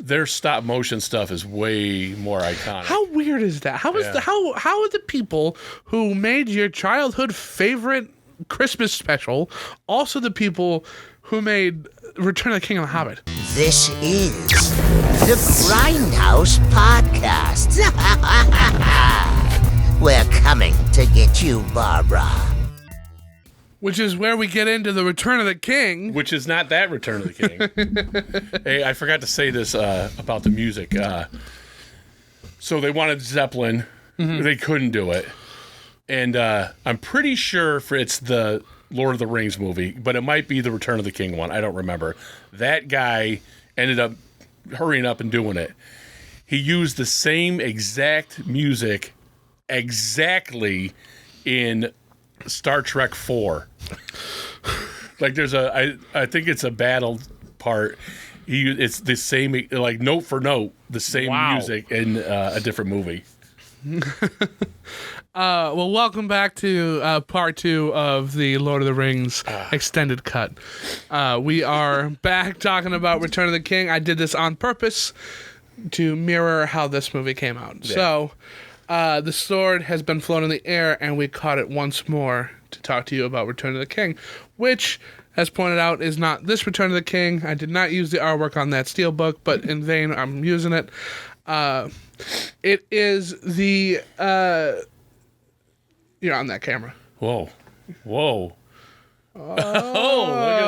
their stop motion stuff is way more iconic. How weird is that? How are the people who made your childhood favorite Christmas special also the people who made Return of the King and the Hobbit? This is the Grindhouse Podcast. We're coming to get you, Barbara. Which is where we get into the Return of the King. Which is not that Return of the King. Hey, I forgot to say this about the music. So they wanted Zeppelin. Mm-hmm. They couldn't do it. And I'm pretty sure it's the Lord of the Rings movie, but it might be the Return of the King one. I don't remember. That guy ended up hurrying up and doing it. He used the same exact music exactly in Star Trek 4. Like there's I think it's a battle part. It's the same, like note for note, the same music in a different movie. Well, welcome back to part 2 of the Lord of the Rings extended cut. We are back talking about Return of the King. I did this on purpose to mirror how this movie came out. Yeah. So the sword has been flown in the air, and we caught it once more to talk to you about Return of the King, which, as pointed out, is not this Return of the King. I did not use the artwork on that steelbook, but in vain, I'm using it. It is the... You're on that camera. Whoa. Oh, look at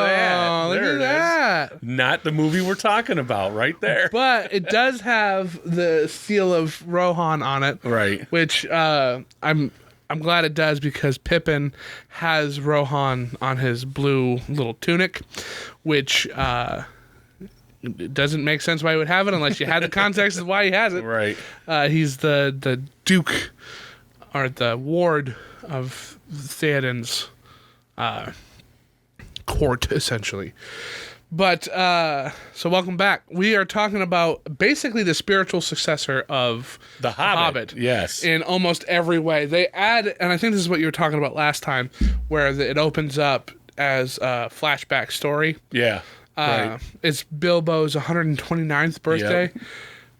that. Look at that. Not the movie we're talking about right there. But it does have the seal of Rohan on it. Right. Which I'm glad it does, because Pippin has Rohan on his blue little tunic, which it doesn't make sense why he would have it unless you had the context of why he has it. Right. He's the Duke, or the ward of Theoden's court, essentially. But, so welcome back. We are talking about basically the spiritual successor of The Hobbit. Yes. In almost every way. They add, and I think this is what you were talking about last time, where it opens up as a flashback story. Yeah. Right. It's Bilbo's 129th birthday.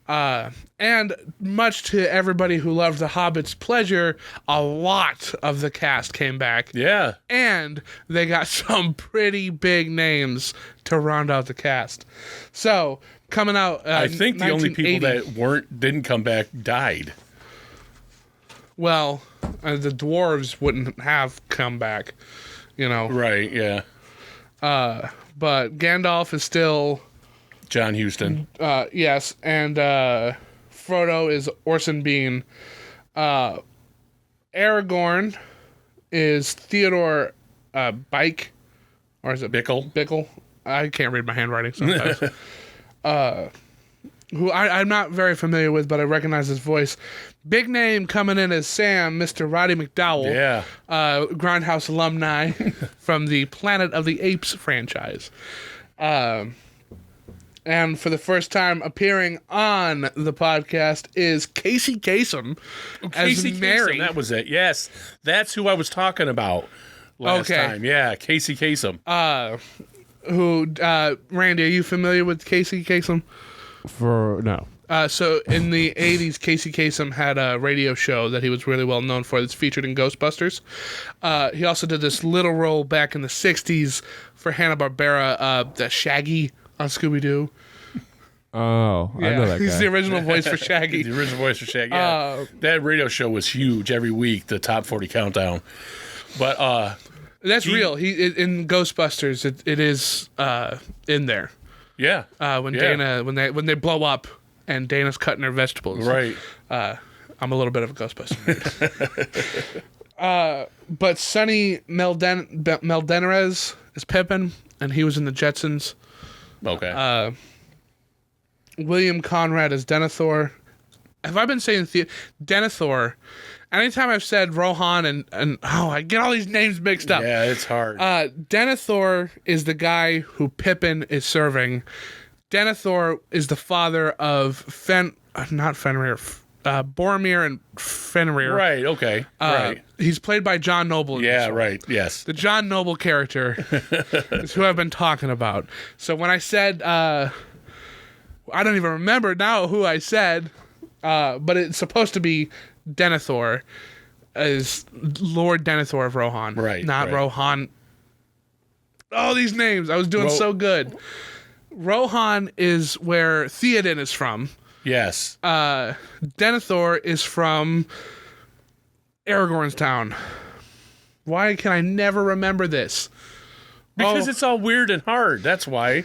Yep. And much to everybody who loved The Hobbit's pleasure, a lot of the cast came back. Yeah. And they got some pretty big names to round out the cast. So, coming out I think the only people that didn't come back died. Well, the dwarves wouldn't have come back, you know. Right, yeah. But Gandalf is still... John Huston. Yes, and Frodo is Orson Bean. Aragorn is Theodore Bike, or is it Bickle? I can't read my handwriting sometimes. Who I'm not very familiar with, but I recognize his voice. Big name coming in as Sam, Mr. Roddy McDowell. Yeah. Grindhouse alumni from the Planet of the Apes franchise. And for the first time appearing on the podcast is Casey Kasem as Mary. That was it. Yes, that's who I was talking about last time. Yeah, Casey Kasem. Randy, are you familiar with Casey Kasem? No. So in the 80s, Casey Kasem had a radio show that he was really well known for that's featured in Ghostbusters. He also did this little role back in the 60s for Hanna-Barbera, the Shaggy on Scooby-Doo. Oh, yeah. I know that guy. He's the original voice for Shaggy. The original voice for Shaggy, yeah. That radio show was huge every week, the Top 40 Countdown. But that's real. In Ghostbusters, it is in there. Yeah. Dana, when they blow up and Dana's cutting her vegetables. Right. I'm a little bit of a Ghostbuster nerd. But Sonny Meldenerez is Pippin, and he was in the Jetsons. Okay. William Conrad is Denethor. Have I been saying Denethor? Anytime I've said Rohan and I get all these names mixed up. Yeah, it's hard. Denethor is the guy who Pippin is serving. Denethor is the father of Boromir and Fenrir. Right, okay. Right. He's played by John Noble. Yeah, right, yes. The John Noble character is who I've been talking about. So when I said, I don't even remember now who I said, but it's supposed to be Denethor, is Lord Denethor of Rohan. Right. Not Rohan. Oh, these names. I was doing so good. Rohan is where Theoden is from. Yes. Denethor is from Aragorn's town. Why can I never remember this? Because it's all weird and hard. That's why.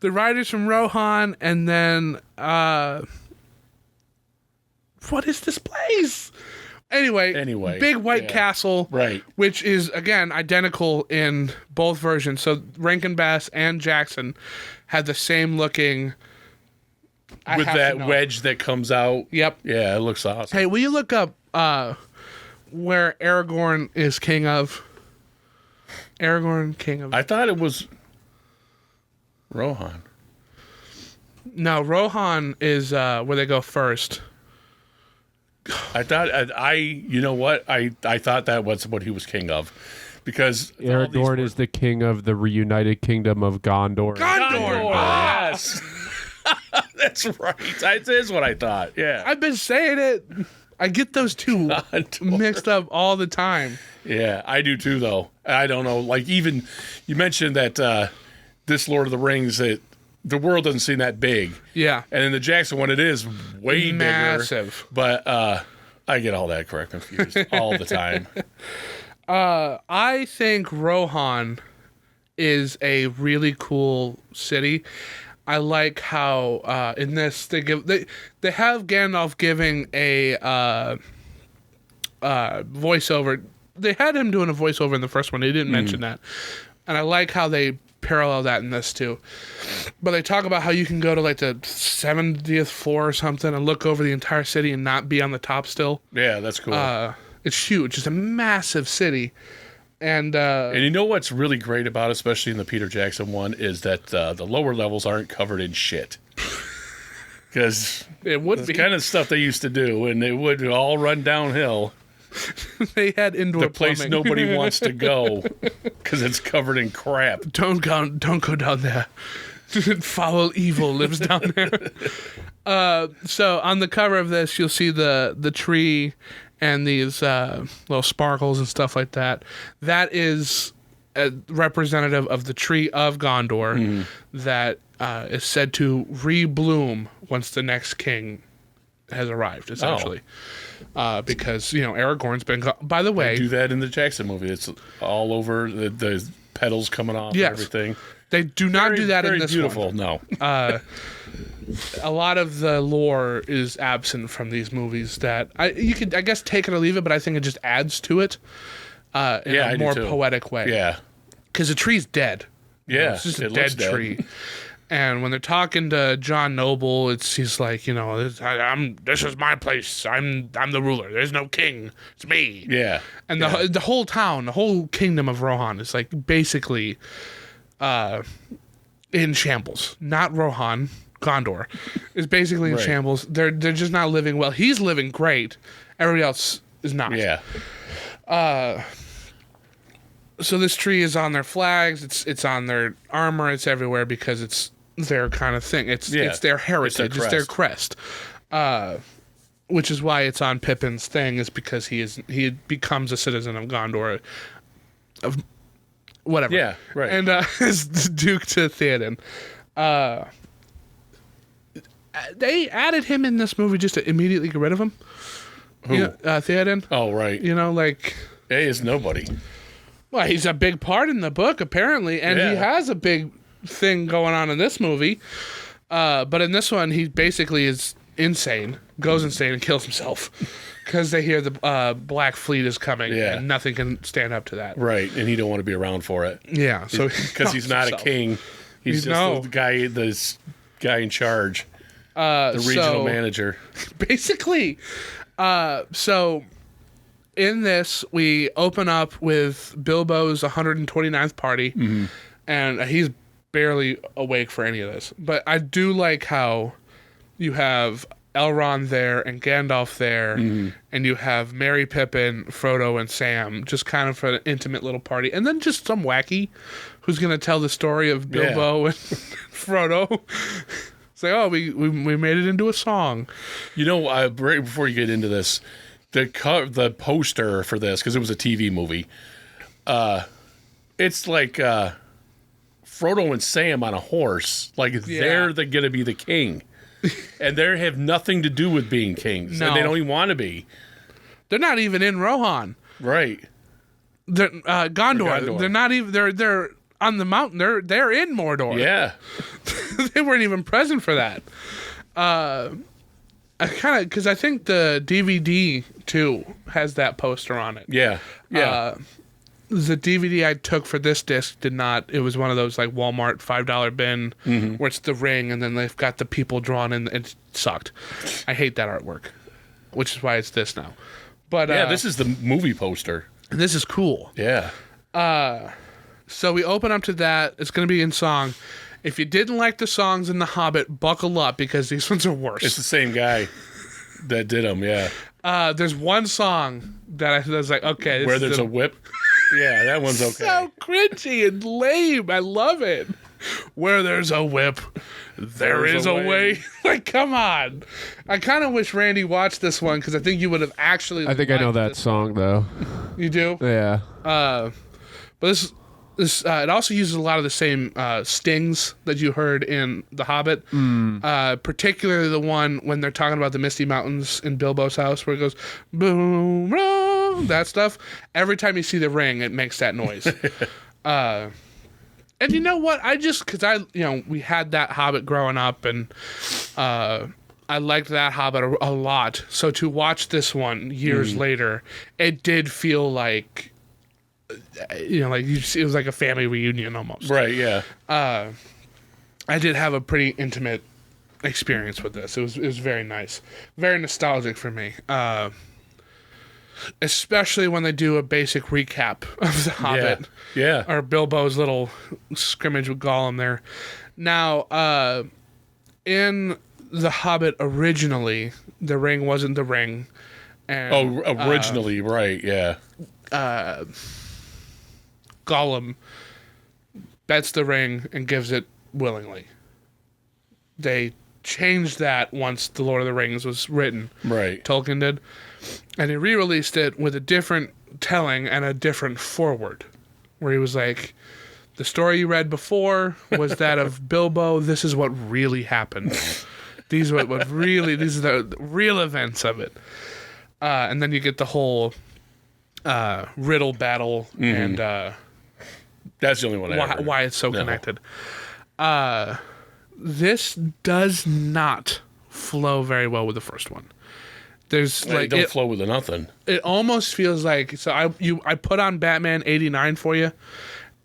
The writer's from Rohan, and then what is this place? Anyway, big white castle, right? Which is again identical in both versions. So Rankin Bass and Jackson had the same looking. With that wedge that comes out. Yep. Yeah, it looks awesome. Hey, will you look up where Aragorn is king of? Aragorn, king of. I thought it was Rohan. No, Rohan is where they go first. I thought you know what? I thought that was what he was king of, because Aragorn is the king of the reunited kingdom of Gondor. Gondor. Yes, that's right. That is what I thought. Yeah, I've been saying it. I get those two mixed up all the time. Yeah, I do too, though. I don't know. Like, even you mentioned that this Lord of the Rings, that the world doesn't seem that big. Yeah. And in the Jackson one, it is way massive. Bigger. But I get all that confused all the time. I think Rohan is a really cool city. I like how in this they have Gandalf giving a voiceover. They had him doing a voiceover in the first one. They didn't mention that, and I like how they parallel that in this too. But they talk about how you can go to like the 70th floor or something and look over the entire city and not be on the top still. Yeah, that's cool. It's huge. It's a massive city. And you know what's really great about it, especially in the Peter Jackson one, is that the lower levels aren't covered in shit. Because it would be kind of stuff they used to do, and it would all run downhill. They had indoor the place plumbing. Nobody wants to go because it's covered in crap. Don't go down there. Foul evil lives down there. So on the cover of this, you'll see the tree and these little sparkles and stuff like that. That is a representative of the tree of Gondor that is said to re-bloom once the next king has arrived, essentially. Because, Aragorn's been... By the way... They do that in the Jackson movie. It's all over, the petals coming off and everything. They do not do that in this beautiful, one. No. A lot of the lore is absent from these movies that... you could, I guess, take it or leave it, but I think it just adds to it in a more poetic way. Yeah. Because the tree's dead. Yeah. It's just a dead tree. And when they're talking to John Noble, he's like, this is my place. I'm the ruler. There's no king. It's me. Yeah. And the whole town, the whole kingdom of Rohan is like basically in shambles. Not Rohan, Gondor is basically in shambles. They're just not living well. He's living great. Everybody else is not. Yeah. So this tree is on their flags. It's on their armor. It's everywhere because it's their kind of thing. It's their heritage. It's their crest. Which is why it's on Pippin's thing, is because he becomes a citizen of Gondor. Of whatever. Yeah, right. And is Duke to Theoden. They added him in this movie just to immediately get rid of him. Who? Theoden. Oh, right. Hey, is nobody. Well, he's a big part in the book, apparently, and he has a big thing going on in this movie. But in this one, he basically is insane, goes insane, and kills himself because they hear the Black Fleet is coming, and nothing can stand up to that. Right, and he don't want to be around for it. Yeah, so because he's not a king, he's just the guy in charge, the regional manager, basically. So. In this, we open up with Bilbo's 129th party, and he's barely awake for any of this. But I do like how you have Elrond there and Gandalf there, and you have Merry, Pippin, Frodo, and Sam, just kind of for an intimate little party, and then just some wacky who's going to tell the story of Bilbo and Frodo. It's like, oh, we made it into a song. You know, right before you get into this, the poster for this, because it was a TV movie, it's like Frodo and Sam on a horse, like they're going to be the king. And they have nothing to do with being kings. No. And they don't even want to be. They're not even in Rohan. Right. They're Gondor. They're not even. They're on the mountain. They're in Mordor. Yeah. They weren't even present for that. I kind of, because I think the DVD too has that poster on it. Yeah. Yeah. The DVD I took for this disc did not. It was one of those like Walmart $5 bin where it's the ring and then they've got the people drawn in. It sucked. I hate that artwork, which is why it's this now. But this is the movie poster. This is cool. Yeah. So we open up to that. It's going to be in song. If you didn't like the songs in The Hobbit, buckle up because these ones are worse. It's the same guy that did them. Yeah. There's one song that I was like, okay. This Where there's a whip. Yeah, that one's okay. So cringy and lame. I love it. Where there's a whip, there is a way. Like, come on. I kind of wish Randy watched this one because I think you would have actually. I think I know that song though. You do? Yeah. But this it also uses a lot of the same stings that you heard in The Hobbit. Particularly the one when they're talking about the Misty Mountains in Bilbo's house where it goes boom, boom, that stuff. Every time you see the ring, it makes that noise. And you know what? Because we had that Hobbit growing up, and I liked that Hobbit a lot. So to watch this one years later, it did feel like, it was like a family reunion almost. Right, yeah. I did have a pretty intimate experience with this. It was very nice. Very nostalgic for me. Especially when they do a basic recap of The Hobbit. Yeah. Or Bilbo's little scrimmage with Gollum there. Now, in The Hobbit originally, the ring wasn't the ring. And, originally, right, yeah. Gollum bets the ring and gives it willingly. They changed that once The Lord of the Rings was written. Right. Tolkien did. And he re-released it with a different telling and a different foreword. Where he was like, the story you read before was that of Bilbo. This is what really happened. These are the real events of it. And then you get the whole riddle battle and that's the only one I why it's so connected. This does not flow very well with the first one. There's it don't flow with nothing. It almost feels like I put on Batman 89 for you.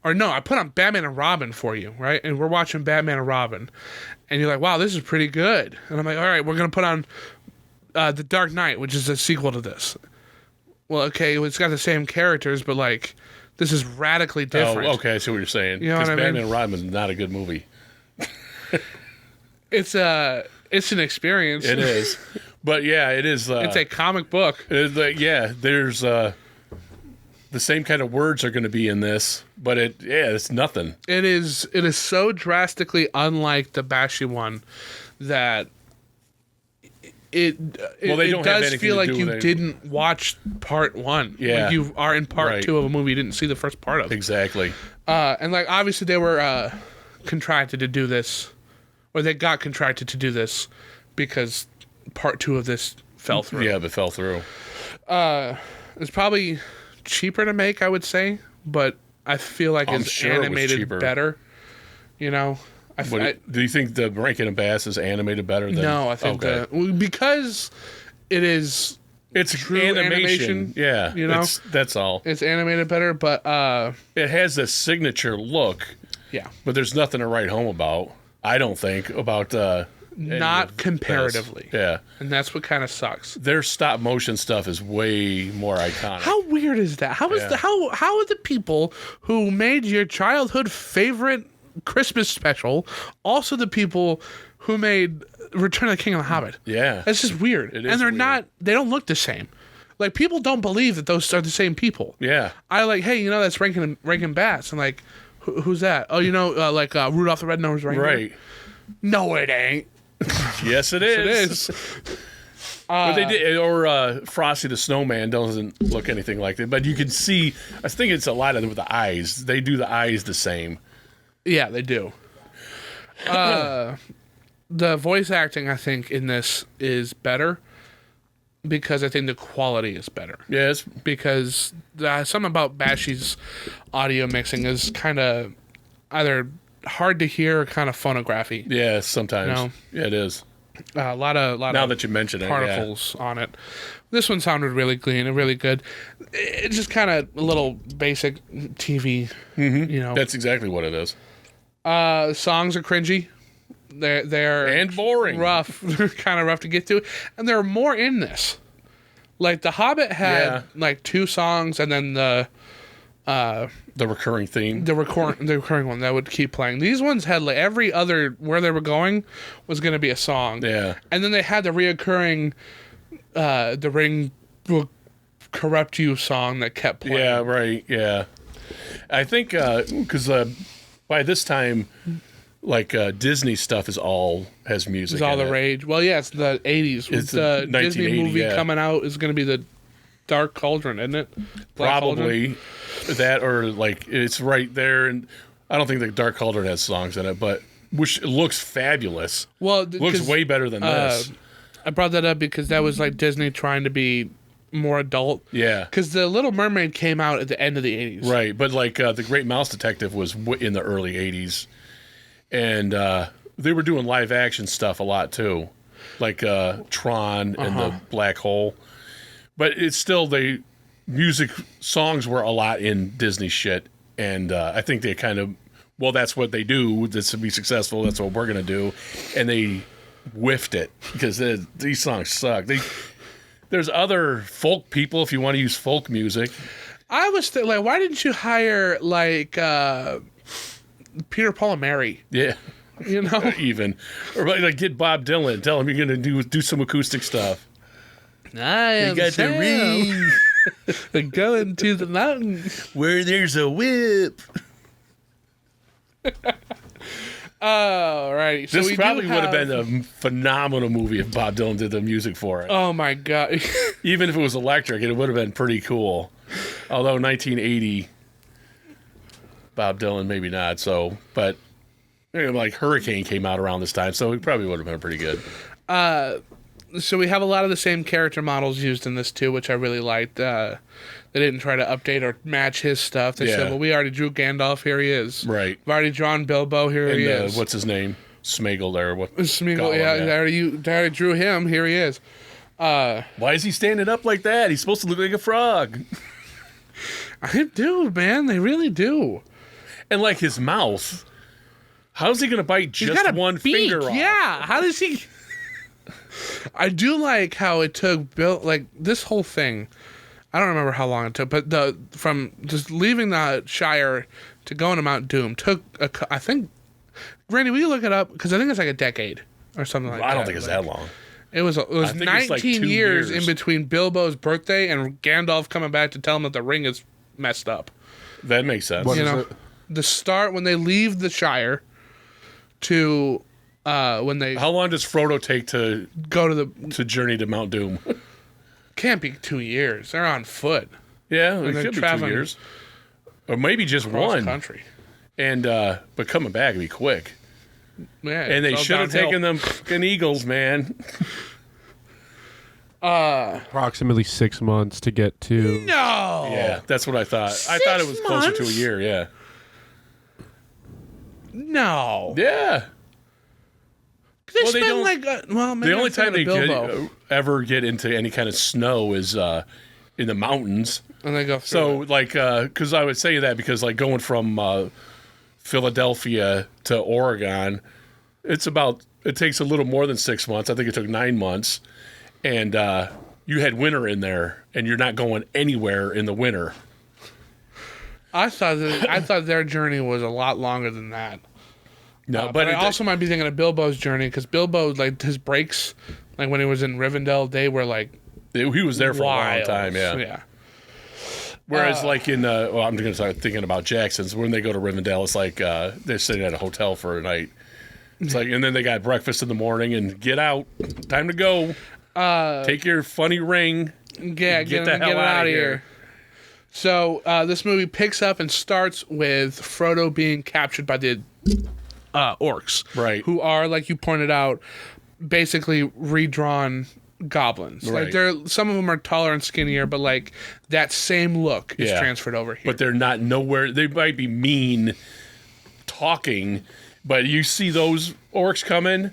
Or no, I put on Batman and Robin for you, right? And we're watching Batman and Robin. And you're like, wow, this is pretty good. And I'm like, all right, we're going to put on The Dark Knight, which is a sequel to this. Well, okay, it's got the same characters, but like, this is radically different. Oh, okay, I see what you're saying. You know what I mean? Batman and Robin is not a good movie. It's an experience. It is. But yeah, it is. It's a comic book. There's the same kind of words are going to be in this, but it's nothing. It is so drastically unlike the Bakshi one that it does feel like you didn't watch part one. Yeah. Like you are in part two of a movie you didn't see the first part of. Exactly. And like obviously they were contracted to do this, or they got contracted to do this because part two of this fell through. Yeah, but fell through. It's probably cheaper to make, I would say, but I feel like it's animated better. You know, do you think the Rankin and Bass is animated better than? No, I think because it is. It's true animation. Yeah, you know, that's all. It's animated better, but it has a signature look. Yeah, but there's nothing to write home about. I don't think about. Not comparatively. Yeah. And that's what kind of sucks. Their stop motion stuff is way more iconic. How weird is that? How are the people who made your childhood favorite Christmas special, also the people who made Return of the King and the Hobbit. Yeah. It's just weird. It is and they're weird. not, they don't look the same. Like, people don't believe that those are the same people. Yeah. I like, hey, you know, that's Rankin and Bass. And like, who's that? Oh, you know, Rudolph the Red-Nosed Reindeer? Right. No, it ain't. Yes, it is. It is. But they did, or Frosty the Snowman doesn't look anything like that. But you can see, I think it's a lot of them with the eyes. They do the eyes the same. Yeah, they do. The voice acting, I think, in this is better because I think the quality is better. Yes. Because something about Bakshi's audio mixing is kind of either hard to hear or kind of phonography. Yeah, sometimes. No. Yeah, it is. A lot of Now that you mention it, particles on it. This one sounded really clean and really good. It's just kind of a little basic TV, you know. That's exactly what it is. Songs are cringy. They're And boring. rough. They're kind of rough to get to, and there are more in this. Like The Hobbit had like 2 songs, and then the recurring theme. the recurring one that would keep playing. These ones had like every other where they were going was going to be a song. Yeah. And then they had the reoccurring the ring will corrupt you song that kept playing. Yeah, right. Yeah. I think because by this time, like Disney stuff has music. It's all in the it. rage. Well, yeah, it's the 80s. It's the the Disney 1980, movie yeah. coming out is going to be the Dark Cauldron, isn't it? Black Cauldron? Probably that, or like it's right there. And I don't think the Dark Cauldron has songs in it, but which looks fabulous. Well, Looks way better than this. I brought that up because that was like Disney trying to be more adult. Yeah. Because The Little Mermaid came out at the end of the 80s. Right, but like The Great Mouse Detective was in the early 80s. And they were doing live action stuff a lot too, like Tron and the Black Hole. But it's still songs were a lot in Disney shit, and I think they kind of, well, that's what they do. This to be successful, that's what we're gonna do, and they whiffed it because these songs suck. There's other folk people if you want to use folk music. I was like, why didn't you hire like Peter, Paul, and Mary? Yeah. You know, Even, or like get Bob Dylan, tell him you're gonna do some acoustic stuff. I am Sam. Going to the mountain Where there's a whip. Alrighty. So This we probably do would have been a phenomenal movie if Bob Dylan did the music for it. Oh my god. Even if it was electric, it would have been pretty cool. Although 1980, Bob Dylan maybe not. So, but like Hurricane came out around this time, so it probably would have been pretty good. So we have a lot of the same character models used in this too, which I really liked. They didn't try to update or match his stuff. They said, Yeah. well, we already drew Gandalf, here he is. Right. We've already drawn Bilbo, here he And is. what's his name? Smiggle there. What? Smeagol, Gollum, yeah, yeah. they already drew him, here he is. Why is he standing up like that? He's supposed to look like a frog. I do, man. They really do. And like his mouth. How's he going to bite He's just got a one beak. finger off? Yeah. How does he? I do like how it took Bill, like this whole thing. I don't remember how long it took, but from just leaving the Shire to going to Mount Doom took I think. Randy, will you look it up? Because I think it's like a decade or something like that. I don't think it's that long. It was I think 19 it's like 2 years years. in between Bilbo's birthday and Gandalf coming back to tell him that the ring is messed up. That makes sense. What You is know, it? the start when they leave the Shire to when they How long does Frodo take to go to the journey to Mount Doom? can't be 2 years. They're on foot Yeah, it they're could be 2 traveling years. Or maybe just across one. country. And but coming back would be quick. Yeah, And they it's all should have downhill. taken them fucking eagles, man. Approximately 6 months to get to. No. Yeah, that's what I thought. I thought it was 6 closer to a months? year, yeah. No. Yeah. They Well, they spend don't- like well, maybe The only I'm thinking time they of Bilbo. ever get into any kind of snow is in the mountains. And they go through So, it. like, because I would say that because, like, going from Philadelphia to Oregon, it takes a little more than 6 months. I think it took 9 months. And you had winter in there, and you're not going anywhere in the winter. I thought their journey was a lot longer than that. No, but I also might be thinking of Bilbo's journey because Bilbo, like his breaks, like when he was in Rivendell, they were like he was there for a long time. Yeah. Yeah. Whereas, like in, I'm going to start thinking about Jackson's. When they go to Rivendell, it's like they're sitting at a hotel for a night. It's like, and then they got breakfast in the morning and get out. Time to go. Take your funny ring. Yeah, get the hell out of here. So this movie picks up and starts with Frodo being captured by the orcs, right? Who are, like you pointed out, basically redrawn goblins. Right. Like some of them are taller and skinnier, but like that same look is transferred over here. But they're not nowhere. They might be mean talking, but you see those orcs coming.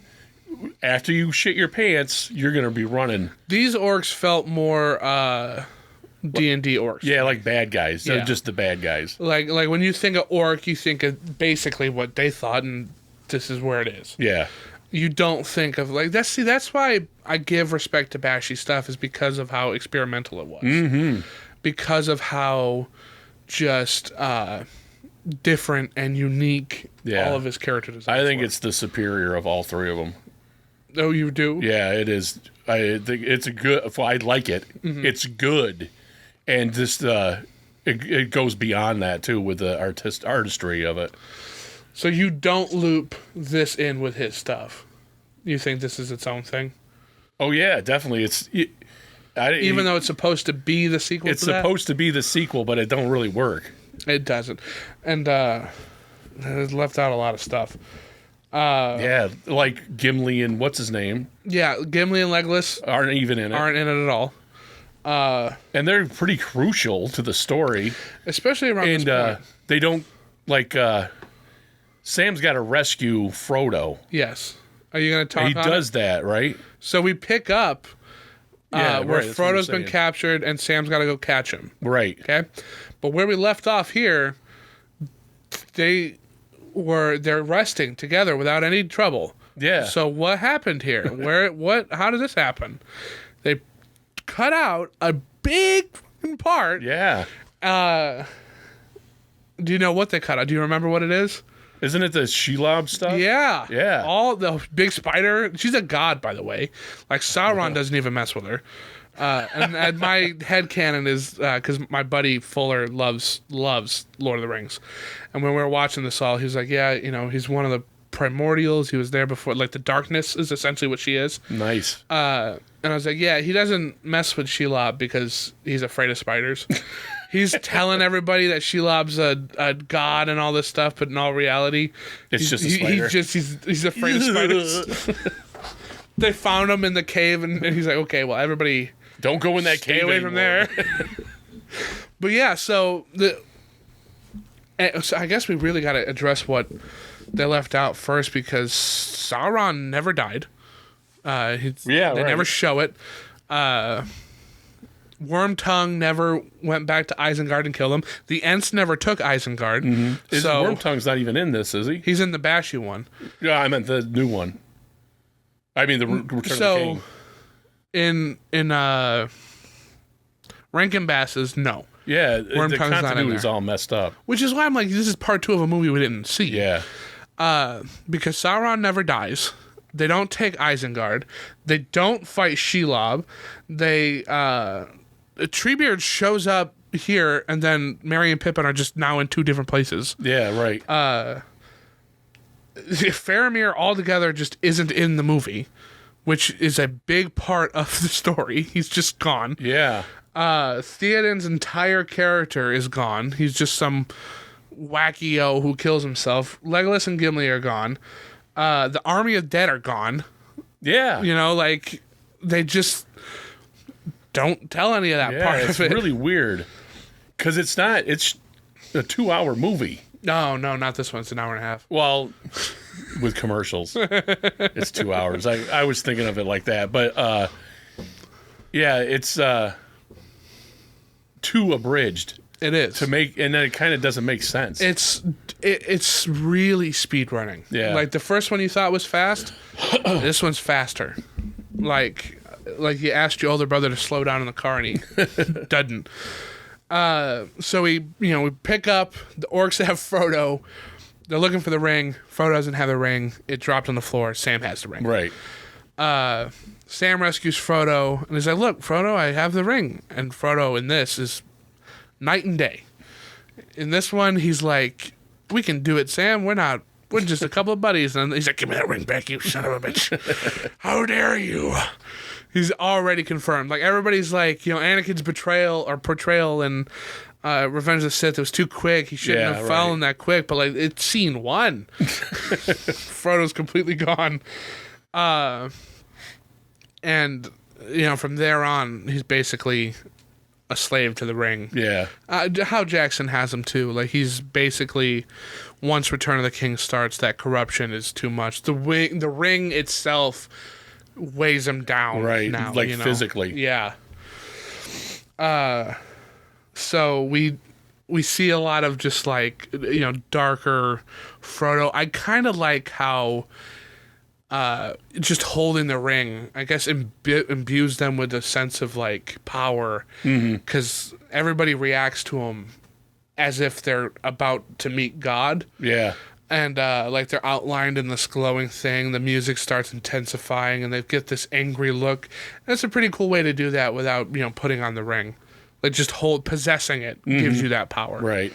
After you shit your pants, you're gonna be running. These orcs felt more D&D orcs. Yeah, like bad guys. They're Yeah. just the bad guys. Like when you think of orc, you think of basically what they thought, and this is where it is. Yeah. You don't think of like that's why I give respect to Bakshi stuff is because of how experimental it was. Mm-hmm. Because of how just different and unique all of his character designs I think were. it's the superior of all three of them. Oh, you do? Yeah, it is. I think it's a good. Well, I like it. Mm-hmm. It's good, and just it goes beyond that too with the artistry of it. So you don't loop this in with his stuff. You think this is its own thing? Oh yeah, definitely. Even though it's supposed to be the sequel. It's supposed to be the sequel, but it don't really work. It doesn't, and it left out a lot of stuff. Yeah, like Gimli and what's his name Yeah, Gimli and Legolas aren't even in it. aren't in it at all. And they're pretty crucial to the story. Especially around this And point. they don't like. Sam's got to rescue Frodo. Yes. Are you going to talk He on does it? that, right? So we pick up Yeah, where right, that's what I'm Frodo's been saying. captured and Sam's got to go catch him. Right. Okay? But where we left off here, they're resting together without any trouble. Yeah. So what happened here? How did this happen? They cut out a big part. Yeah. Do you know what they cut out? Do you remember what it is? Isn't it the Shelob stuff? Yeah. Yeah. All the big spider. She's a god, by the way. Like, Sauron doesn't even mess with her. And my headcanon is, because my buddy Fuller loves Lord of the Rings. And when we were watching this all, he was like, yeah, he's one of the primordials. He was there before. Like, the darkness is essentially what she is. Nice. And I was like, yeah, he doesn't mess with Shelob because he's afraid of spiders. He's telling everybody that Shelob's a god and all this stuff, but in all reality, It's just a spider. He's afraid of spiders. They found him in the cave, and he's like, okay, well, everybody Don't go in that stay cave away from anymore. there. But yeah, so I guess we really got to address what they left out first, because Sauron never died. They never show it. Wormtongue never went back to Isengard and killed him. The Ents never took Isengard. Mm-hmm. So Wormtongue's not even in this, is he? he's in the Bakshi one. Yeah, I meant the new one. I mean the Return of the So King. in Rankin Bass's, no. Yeah, the Wormtongue's not in continuity is there. all messed up. Which is why I'm like, this is part 2 of a movie we didn't see. Yeah. Because Sauron never dies. They don't take Isengard. They don't fight Shelob. Treebeard shows up here, and then Merry and Pippin are just now in 2 different places. Yeah, right. Faramir altogether just isn't in the movie, which is a big part of the story. He's just gone. yeah. Theoden's entire character is gone. He's just some wacky-o who kills himself. Legolas and Gimli are gone. The Army of Dead are gone. Yeah. They just don't tell any of that part it's of it. really weird. Because it's a 2-hour movie. No, not this one. It's an hour and a half. Well, with commercials. It's 2 hours. I was thinking of it like that. But, yeah, it's too abridged. It is. And then it kind of doesn't make sense. It's really speed running. Yeah. Like the first one you thought was fast, this one's faster. Like you asked your older brother to slow down in the car and he doesn't. So we pick up the orcs that have Frodo. they're looking for the ring. Frodo doesn't have the ring. It dropped on the floor. Sam has the ring. Right. Sam rescues Frodo, and he's like, look, Frodo, I have the ring. And Frodo in this is night and day. In this one, he's like, we can do it, Sam. We're just a couple of buddies. And he's like, give me that ring back, you son of a bitch. How dare you? He's already confirmed. Like, everybody's like, Anakin's portrayal in Revenge of the Sith, it was too quick. He shouldn't have fallen that quick. But, like, it's scene 1. Frodo's completely gone. And, from there on, he's basically a slave to the ring. Yeah. How Jackson has him, too. Like, he's basically, once Return of the King starts, that corruption is too much. The ring itself weighs him down. Right. Now, like, physically. Yeah. So we see a lot of just, like, darker Frodo. I kind of like how... just holding the ring, I guess, imbues them with a sense of, like, power, because everybody reacts to him as if they're about to meet God. Yeah. And, like, they're outlined in this glowing thing. The music starts intensifying, and they get this angry look. And it's a pretty cool way to do that without, putting on the ring. Like, just possessing it gives you that power. Right.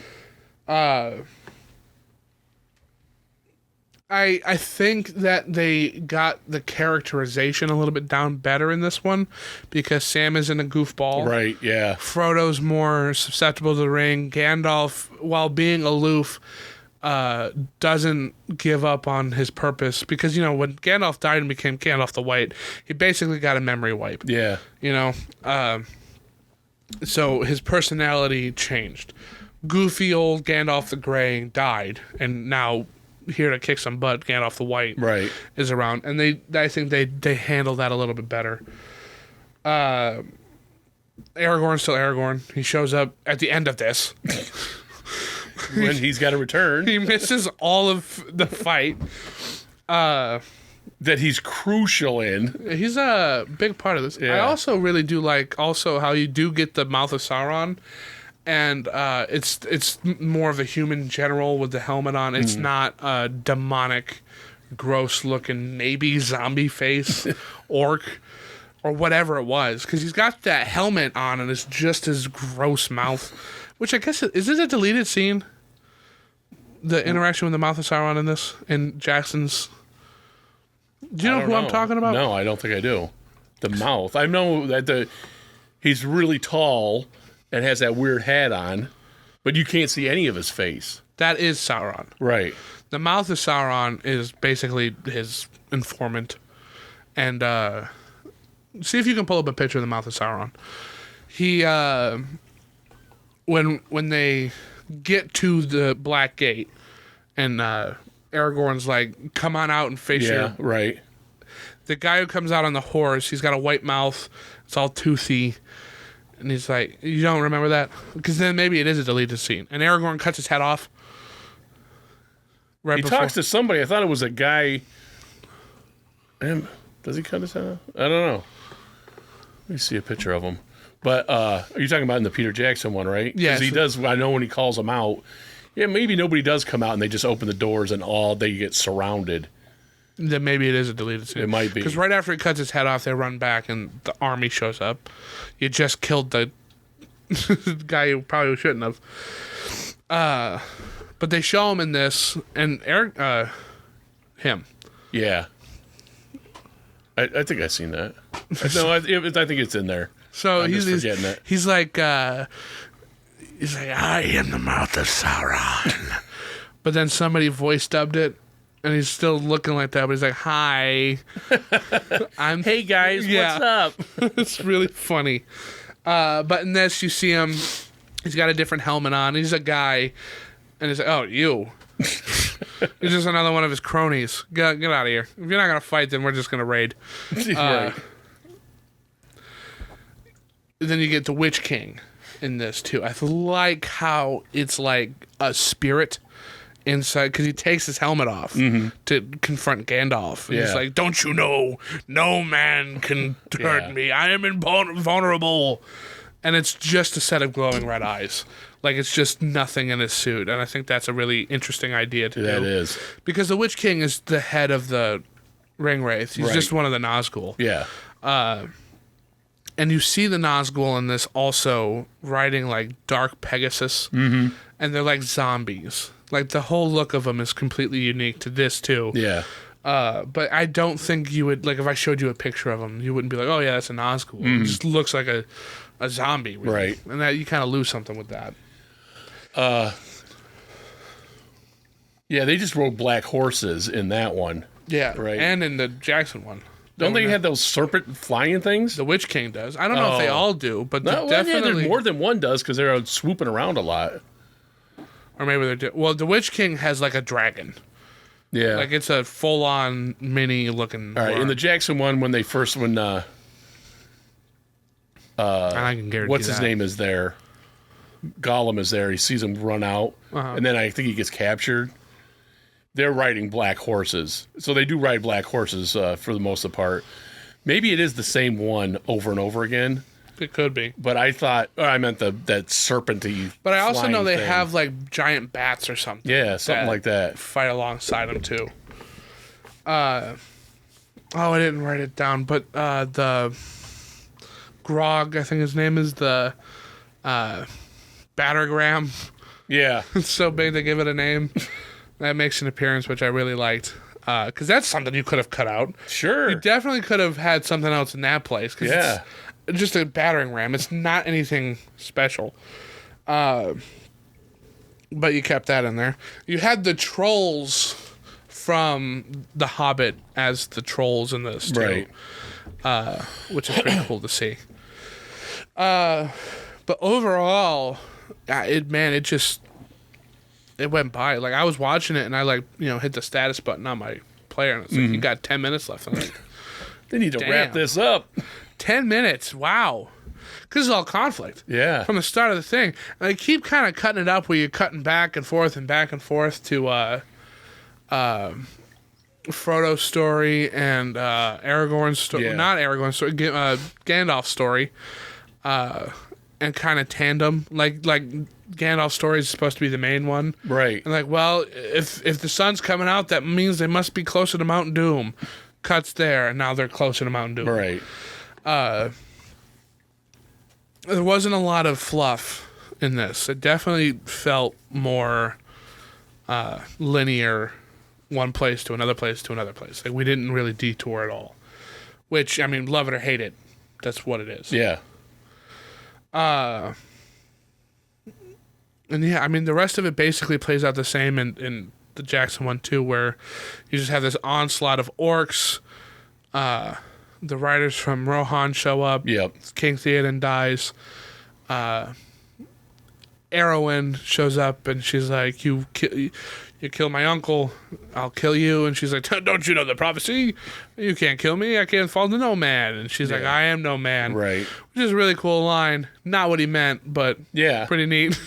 I think that they got the characterization a little bit down better in this one because Sam isn't a goofball. Right, yeah. Frodo's more susceptible to the ring. Gandalf, while being aloof, doesn't give up on his purpose because, when Gandalf died and became Gandalf the White, he basically got a memory wipe. Yeah. So his personality changed. Goofy old Gandalf the Grey died, and now... here to kick some butt, Gandalf the White is around, and I think they handle that a little bit better. Aragorn's still Aragorn. He shows up at the end of this when he's got to return. He misses all of the fight. That he's crucial in. He's a big part of this. Yeah. I also really do like how you do get the Mouth of Sauron. And it's more of a human general with the helmet on. It's not a demonic, gross-looking, maybe zombie face orc or whatever it was. Because he's got that helmet on and it's just his gross mouth. Which I guess, is this a deleted scene? The interaction with the Mouth of Sauron in this? In Jackson's... Do you know who I'm talking about? No, I don't think I do. The mouth. I know that he's really tall... and has that weird hat on, but you can't see any of his face. That is Sauron. Right. The Mouth of Sauron is basically his informant. And see if you can pull up a picture of the Mouth of Sauron. He, when they get to the Black Gate, and Aragorn's like, come on out and face your... Yeah, right. The guy who comes out on the horse, he's got a white mouth. It's all toothy. And he's like, you don't remember that? Because then maybe it is a deleted scene. And Aragorn cuts his head off. He talks to somebody. I thought it was a guy. Does he cut his head off? I don't know. Let me see a picture of him. But are you talking about in the Peter Jackson one, right? Yeah. Because he does. I know when he calls them out. Yeah, maybe nobody does come out and they just open the doors and they get surrounded. Then maybe it is a deleted scene. It might be. Because right after he cuts his head off, they run back and the army shows up. You just killed the guy who probably shouldn't have. But they show him in this, and him. Yeah. I think I've seen that. No, I think it's in there. So I'm just forgetting it. He's like, I am the Mouth of Sauron. But then somebody voice dubbed it. And he's still looking like that, but he's like, hi. Hey, guys, what's up? It's really funny. But in this, you see him. He's got a different helmet on. He's a guy. And he's like, oh, you. He's just another one of his cronies. Get out of here. If you're not going to fight, then we're just going to raid. Right. Then you get the Witch King in this, too. I like how it's like a spirit inside, because he takes his helmet off to confront Gandalf. And he's like, don't you know, no man can hurt me. I am invulnerable. and it's just a set of glowing red eyes. Like, it's just nothing in his suit, and I think that's a really interesting idea to do. That is. Because the Witch King is the head of the Ring Wraiths. He's just one of the Nazgul. Yeah. And you see the Nazgul in this also riding, like, Dark Pegasus, and they're like zombies. Like, the whole look of them is completely unique to this, too. Yeah. But I don't think you would, like, if I showed you a picture of him, you wouldn't be like, oh, yeah, that's a Nazgul. It just looks like a zombie. Really. Right. And that you kind of lose something with that. Yeah, they just rode black horses in that one. Yeah. Right. And in the Jackson one. Don't they have those serpent flying things? The Witch King does. I don't know if they all do, but No, well, definitely. yeah, there's more than one does because they're swooping around a lot. Or maybe they're well, the Witch King has like a dragon. Yeah. Like it's a full-on mini-looking. All right, in the Jackson one, when they first, and I can guarantee what's his name is there? Gollum is there. He sees him run out, and then I think he gets captured. They're riding black horses. So they do ride black horses for the most of the part. Maybe it is the same one over and over again. It could be. But I thought, I meant that serpenty. But I also know they thing. have like giant bats or something. Yeah, something like that. Fight alongside them too. I didn't write it down, but the Grog, I think his name is, the Battergram. Yeah. It's so big they give it a name. That makes an appearance, which I really liked. Because that's something you could have cut out. Sure. You definitely could have had something else in that place. Yeah. It's just a battering ram. It's not anything special. But you kept that in there. You had the trolls from The Hobbit as the trolls in this, too. Right. Which is pretty cool to see. But overall, it went by. Like, I was watching it, and I, hit the status button on my player, and it's like, you got 10 minutes left. I'm like, they need to wrap this up. 10 minutes, wow. Because it's all conflict. Yeah. From the start of the thing. And they keep kind of cutting it up where you're cutting back and forth to Frodo's story and Aragorn's story. Yeah. Not Aragorn's story, Gandalf's story. And kind of tandem. Like Gandalf's story is supposed to be the main one. Right. And if the sun's coming out, that means they must be closer to Mount Doom. Cuts there, and now they're closer to Mount Doom. Right. There wasn't a lot of fluff in this. It definitely felt more linear, one place to another place to another place. Like, we didn't really detour at all. Which, I mean, love it or hate it, that's what it is. Yeah. And yeah, I mean, the rest of it basically plays out the same in the Jackson one too, where you just have this onslaught of orcs. The riders from Rohan show up. Yep. King Theoden dies. Arwen shows up and she's like, you kill my uncle, I'll kill you. And she's like, don't you know the prophecy? You can't kill me. I can't fall to no man. And she's like, I am no man. Right. Which is a really cool line. Not what he meant, but pretty neat.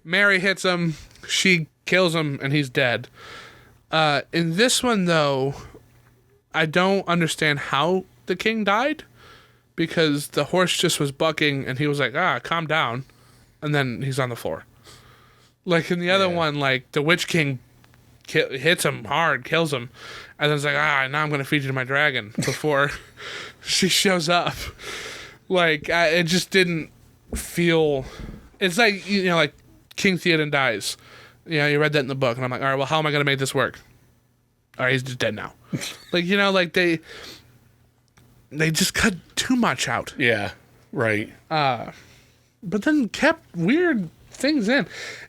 Mary hits him. She kills him, and he's dead. In this one, though, I don't understand how the king died, because the horse just was bucking, and he was like, calm down. And then he's on the floor. Like in the other one, like the Witch King hits him hard, kills him, and then it's like, now I'm going to feed you to my dragon before she shows up. Like, it just didn't feel... It's like, like King Theoden dies. You read that in the book, and I'm like, all right, well, how am I going to make this work? All right, he's just dead now. Like, they just cut too much out. Yeah, right. But then kept weird things in.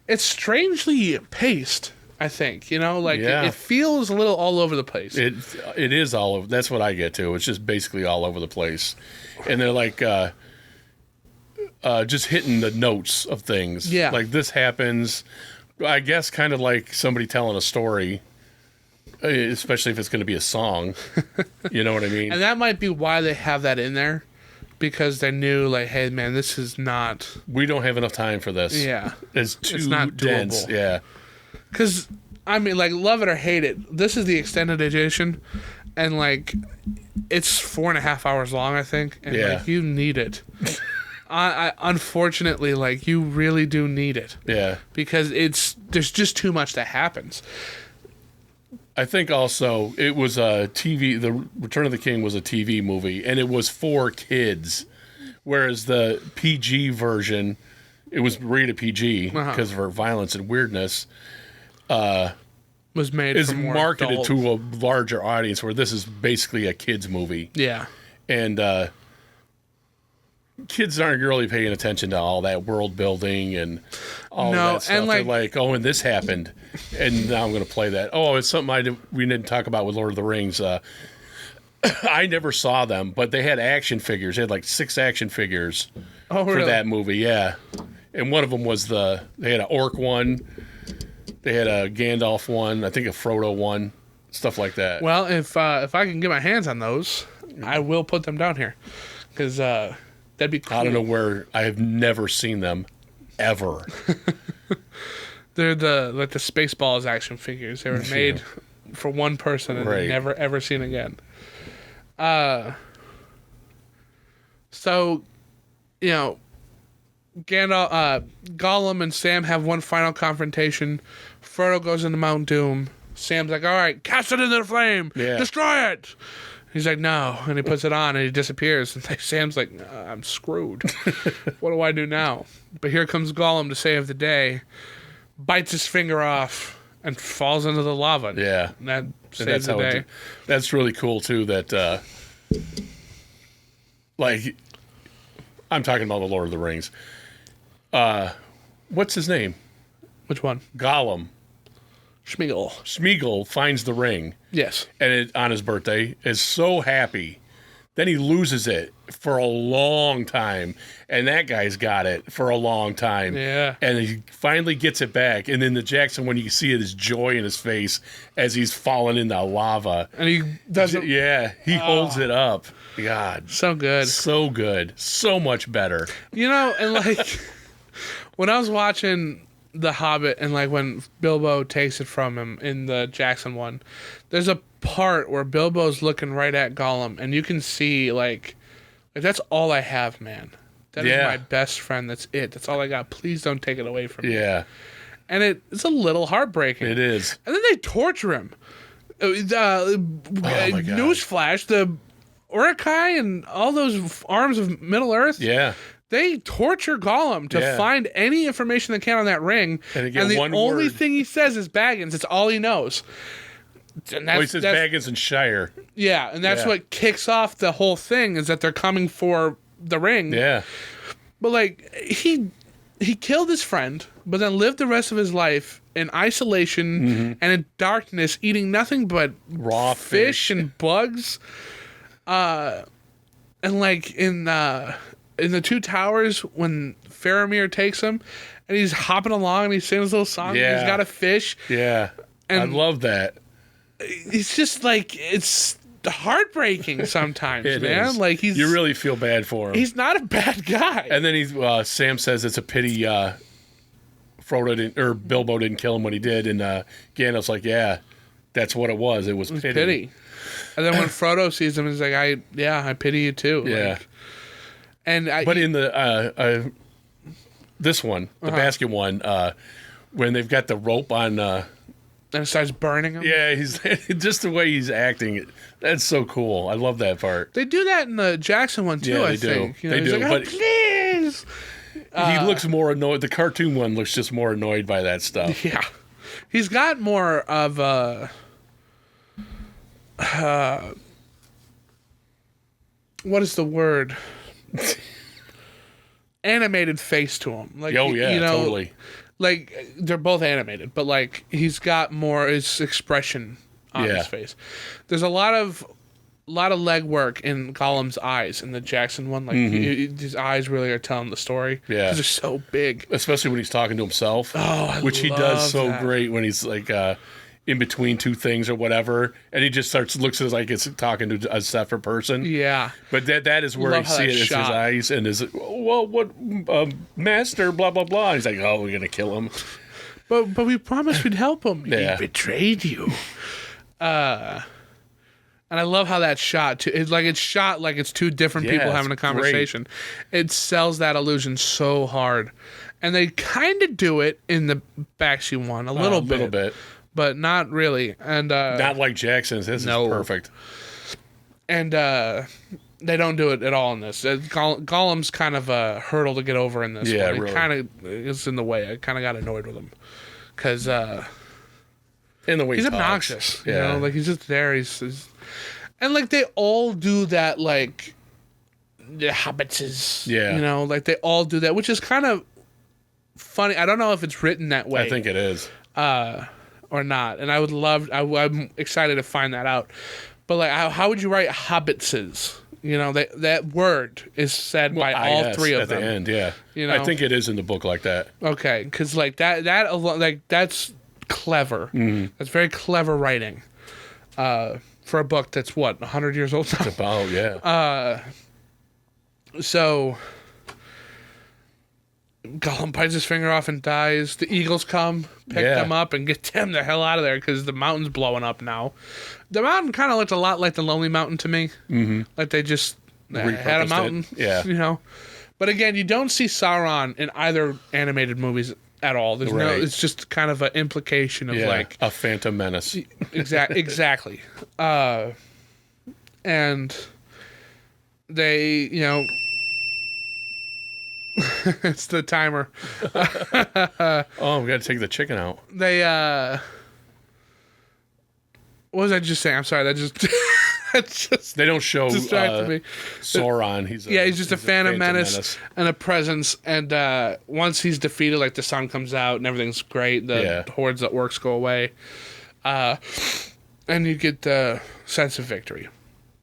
It's strangely paced, I think. It feels a little all over the place. It is all over. That's what I get to. It's just basically all over the place. And they're like just hitting the notes of things. Yeah. Like this happens, I guess, kind of like somebody telling a story, especially if it's going to be a song. You know what I mean? And that might be why they have that in there. Because they knew, like, hey, man, this is not... We don't have enough time for this. Yeah. It's not dense. doable. Yeah. Because, I mean, like, love it or hate it, this is the extended edition, and, like, it's 4.5 hours long, I think, and, like, you need it. Unfortunately, like, you really do need it. Yeah. Because there's just too much that happens. I think also it was a TV. The Return of the King was a TV movie, and it was for kids, whereas the PG version, it was rated PG because of her violence and weirdness. Was made is for more marketed adult. to a larger audience, where this is basically a kids movie. Yeah. And kids aren't really paying attention to all that world building and all that stuff. and They're like, oh, and this happened, and now I'm going to play that. Oh, it's something we didn't talk about with Lord of the Rings. I never saw them, but they had action figures. They had like 6 action figures for that movie. Yeah, and one of them was they had an orc one, they had a Gandalf one, I think a Frodo one, stuff like that. Well, if I can get my hands on those, I will put them down here, because that'd be cool. I don't know where. I have never seen them, ever. They're the Spaceballs action figures. They were made for one person and never ever seen again. So, you know, Gollum and Sam have one final confrontation. Frodo goes into Mount Doom. Sam's like, all right, cast it into the flame. Yeah. Destroy it. He's like, no. And he puts it on and he disappears. And Sam's like, I'm screwed. What do I do now? But here comes Gollum to save the day, bites his finger off, and falls into the lava. Yeah. And that saves the day. That's really cool, too, that, like, I'm talking about the Lord of the Rings. What's his name? Which one? Gollum. Smeagol finds the ring. Yes. And on his birthday is so happy. Then he loses it for a long time. And that guy's got it for a long time. Yeah. And he finally gets it back. And then the Jackson, when you see it, his joy in his face as he's falling in the lava. And he doesn't. Yeah, he holds it up. God. So good. So good. So much better. You know, and like, when I was watching The Hobbit and like when Bilbo takes it from him in the Jackson one, there's a part where Bilbo's looking right at Gollum and you can see like that's all I have, man. That is my best friend. That's it. That's all I got. Please don't take it away from me. Yeah. And it's a little heartbreaking. It is. And then they torture him. My God. Newsflash, the Uruk-hai and all those arms of Middle Earth. Yeah. They torture Gollum to find any information they can on that ring. And the only word. thing he says is Baggins. It's all he knows. And He says Baggins and Shire. Yeah, and that's what kicks off the whole thing is that they're coming for the ring. Yeah. But like he killed his friend, but then lived the rest of his life in isolation and in darkness, eating nothing but Raw fish and bugs. And like in the Two Towers, when Faramir takes him, and he's hopping along and he's singing his little song, and he's got a fish. Yeah, and I love that. It's just like it's heartbreaking sometimes, man. Is. Like you really feel bad for him. He's not a bad guy. And then Sam says it's a pity Bilbo didn't kill him when he did, and Gandalf's like, yeah, that's what it was. It was pity. And then when Frodo sees him, he's like, I pity you too. Yeah. Like, but in the this one, the basket one, when they've got the rope on, and it starts burning him. Yeah, he's just the way he's acting. That's so cool. I love that part. They do that in the Jackson one too. I think. You know, they do. Like, please. He looks more annoyed. The cartoon one looks just more annoyed by that stuff. Yeah, he's got more of a. What is the word? Animated face to him. Like, totally. Like they're both animated, but like he's got more his expression on his face. There's a lot of legwork in Gollum's eyes in the Jackson one. Like his eyes really are telling the story. Yeah, because they're so big. Especially when he's talking to himself. Oh, which he does so great when he's like in between two things or whatever, and he just looks like it's talking to a separate person. Yeah, but that is where you see it. It's his eyes and his master, blah blah blah. And he's like, oh, we're gonna kill him. But we promised we'd help him. Yeah. He betrayed you. And I love how that's shot too. It's shot like it's two different Yeah, people it's having a conversation. It sells that illusion so hard. And they kind of do it in the Bakshi one a little bit, but not really. And not like Jackson's. His is perfect. And they don't do it at all in this. Gollum's kind of a hurdle to get over in this one. It really. kind of is in the way. I kind of got annoyed with him because In the way he's he talks. obnoxious. Yeah. You know, like he's just there. He's and like they all do that. Like the Hobbits is. Yeah. You know, like they all do that, which is kind of funny. I don't know if it's written that way. I think it is. Or not. And I would love. I'm excited to find that out. But like, how would you write Hobbitses? You know, that word is said by all three of them at the end. Yeah, You know? I think it is in the book like that. Okay, because like that's clever. That's very clever writing for a book that's 100 years old now. It's about So Gollum bites his finger off and dies. The eagles come, pick them up, and get them the hell out of there because the mountain's blowing up now. The mountain kind of looked a lot like the Lonely Mountain to me. Mm-hmm. Like they just had a mountain. Yeah. You know? But again, you don't see Sauron in either animated movies at all. There's no. It's just kind of an implication of like a Phantom Menace. Exactly. And they, you know, it's the timer. Oh, we got to take the chicken out. They, what was I just saying? I'm sorry. That just They don't show distracted me. Sauron. He's just a Phantom Menace and a presence. And once he's defeated, like the sun comes out and everything's great. The hordes that works go away. And you get the sense of victory.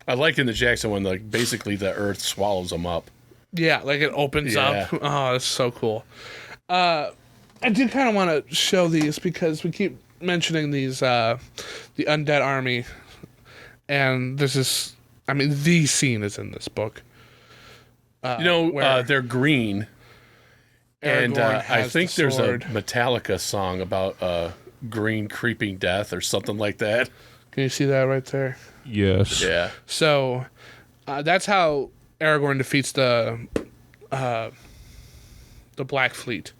I like in the Jackson one, like basically the earth swallows them up. Yeah, like it opens up. Oh, that's so cool. I did kind of want to show these because we keep mentioning these, the undead army. And this is, I mean, the scene is in this book. They're green. And I think there's a sword. Metallica song about green creeping death or something like that. Can you see that right there? Yes. Yeah. So that's how Aragorn defeats the Black Fleet.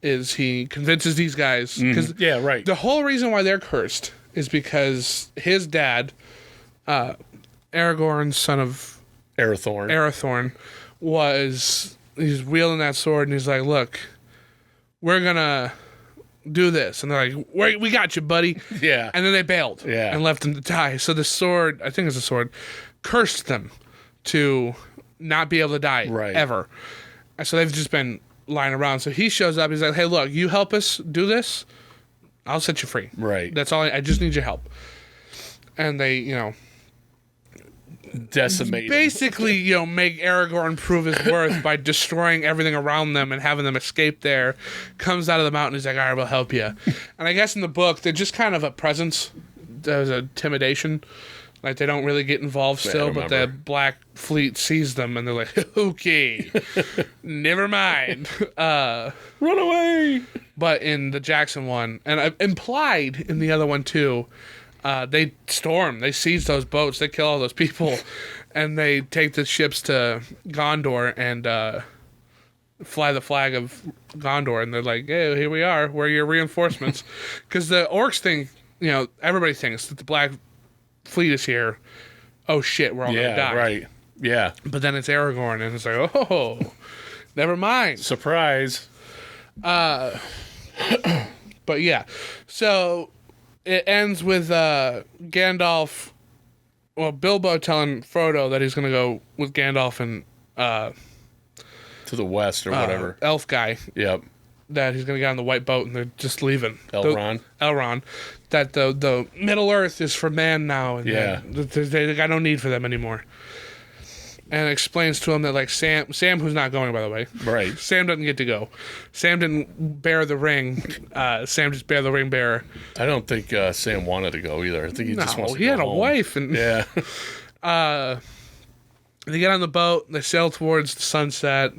Is he convinces these guys because the whole reason why they're cursed is because his dad, Aragorn, son of Arathorn, he's wielding that sword and he's like, look, we're gonna do this. And they're like, we got you, buddy. Yeah. And then they bailed and left him to die. So the sword, I think it's a sword, cursed them to not be able to die ever. And so they've just been lying around. So he shows up. He's like, hey, look, you help us do this, I'll set you free. Right. That's all. I just need your help. And they, decimate. Basically, make Aragorn prove his worth by destroying everything around them and having them escape there. Comes out of the mountain. He's like, all right, we'll help you. And I guess in the book, they're just kind of a presence. There's a intimidation. Like, they don't really get involved still, but the Black Fleet sees them, and they're like, okay, never mind. Run away! But in the Jackson one, and implied in the other one too, they storm. They seize those boats. They kill all those people, and they take the ships to Gondor and fly the flag of Gondor. And they're like, hey, here we are. We're your reinforcements. Because the orcs think, everybody thinks that the Black Fleet is here. Oh shit, we're all gonna die. Right. Yeah. But then it's Aragorn, and it's like, oh, never mind. Surprise. But yeah, so it ends with Gandalf. Well, Bilbo telling Frodo that he's gonna go with Gandalf and to the west or whatever. Elf guy. Yep. That he's gonna get on the white boat and they're just leaving. Elrond. That the Middle Earth is for man now, and they got no need for them anymore. And explains to him that like Sam, who's not going, by the way, right? Sam doesn't get to go. Sam didn't bear the ring. Sam just bear the ring bearer. I don't think Sam wanted to go either. I think he just wants to go he had home. a wife, and they get on the boat. They sail towards the sunset.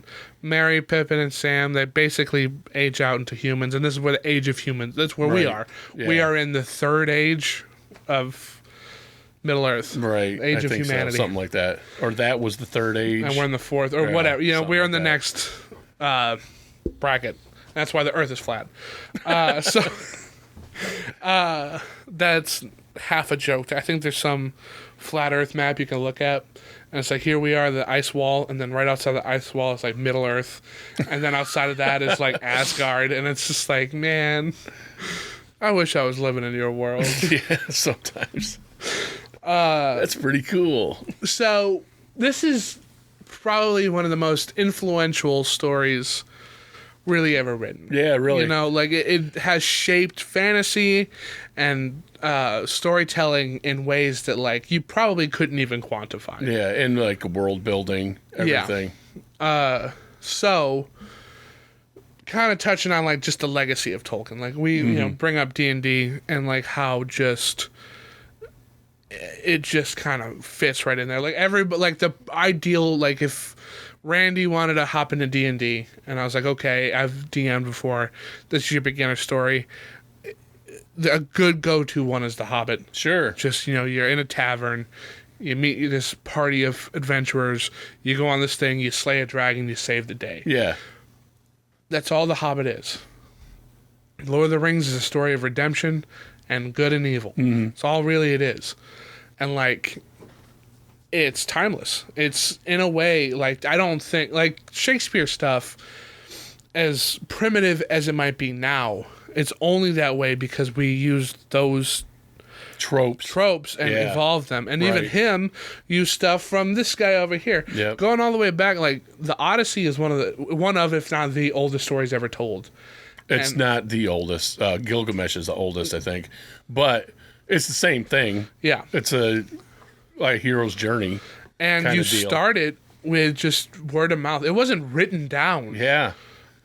Merry, Pippin, and Sam, they basically age out into humans, and this is where the age of humans. That's where we are. Yeah. We are in the third age of Middle Earth. Right. Age I of think Humanity. So, something like that. Or that was the third age. And we're in the fourth, or Yeah, whatever. You know, something we're in like the that. next bracket. That's why the Earth is flat. That's half a joke. I think there's some flat Earth map you can look at, and it's like, here we are, the ice wall, and then right outside the ice wall is like Middle Earth, and then outside of that is like Asgard, and it's just like, man, I wish I was living in your world. Yeah, sometimes. That's pretty cool. So this is probably one of the most influential stories really ever written. Yeah, really. You know, like it has shaped fantasy and storytelling in ways that like you probably couldn't even quantify. Yeah, and like world building, everything. So kind of touching on like just the legacy of Tolkien. Like we you know bring up D&D and like how just it just kind of fits right in there. Like like the ideal, like if Randy wanted to hop into D&D and I was like, okay, I've DM'd before, this is your beginner story, a good go-to one is The Hobbit. Sure. Just, you know, you're in a tavern, you meet this party of adventurers, you go on this thing, you slay a dragon, you save the day. Yeah. That's all The Hobbit is. Lord of the Rings is a story of redemption and good and evil. It's all really it is. And like, it's timeless. It's in a way, like, I don't think, like Shakespeare stuff, as primitive as it might be now, it's only that way because we used those Tropes. and Yeah. evolved them. And even Right. him used stuff from this guy over here. Yep. Going all the way back, like the Odyssey is one of, if not the oldest stories ever told. It's And- not the oldest. Gilgamesh is the oldest, I think. But it's the same thing. Yeah. It's a like hero's journey. And kinda you deal. started with just word of mouth. It wasn't written down Yeah.